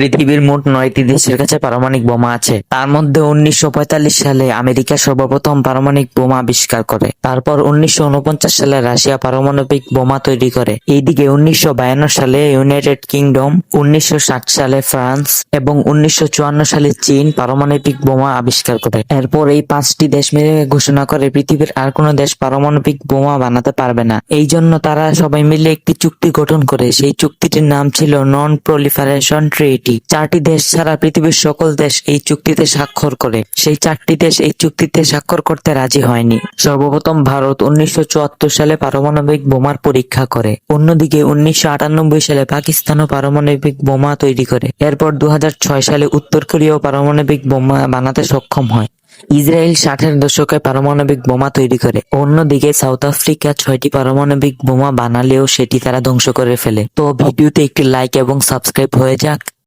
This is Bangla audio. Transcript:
পৃথিবীর মোট 9টি দেশের কাছে পারমাণবিক বোমা আছে। তার মধ্যে 1945 সালে আমেরিকা সর্বপ্রথম পারমাণবিক বোমা আবিষ্কার করে। তারপর 1949 সালে রাশিয়া পারমাণবিক বোমা তৈরি করে। এইদিকে 1952 সালে ইউনাইটেড কিংডম, 1960 সালে ফ্রান্স এবং 1954 সালে চীন পারমাণবিক বোমা আবিষ্কার করে। এরপর এই 5টি দেশ মিলে ঘোষণা করে পৃথিবীর আর কোনো দেশ পারমাণবিক বোমা বানাতে পারবে না। এই জন্য তারা সবাই মিলে একটি চুক্তি গঠন করে। সেই চুক্তিটির নাম ছিল নন প্রলিফারেশন ট্রিটি। 4টি দেশ ছাড়া পৃথিবীর সকল দেশ এই চুক্তিতে স্বাক্ষর করে। সেই 4টি দেশ এই চুক্তিতে স্বাক্ষর করতে রাজি হয়নি। সর্বপ্রথম ভারত 1974 সালে পারমাণবিক বোমার পরীক্ষা করে। অন্যদিকে 1998 সালে পাকিস্তানও পারমাণবিক বোমা তৈরি করে। এরপর 2006 সালে উত্তর কোরিয়াও পারমাণবিক বোমা বানাতে সক্ষম হয়। ইসরায়েল 60-এর দশকে পারমাণবিক বোমা তৈরি করে। অন্যদিকে সাউথ আফ্রিকা 6টি পারমাণবিক বোমা বানালেও সেটি তারা ধ্বংস করে ফেলে। তো ভিডিওতে একটি লাইক এবং সাবস্ক্রাইব হয়ে যাক।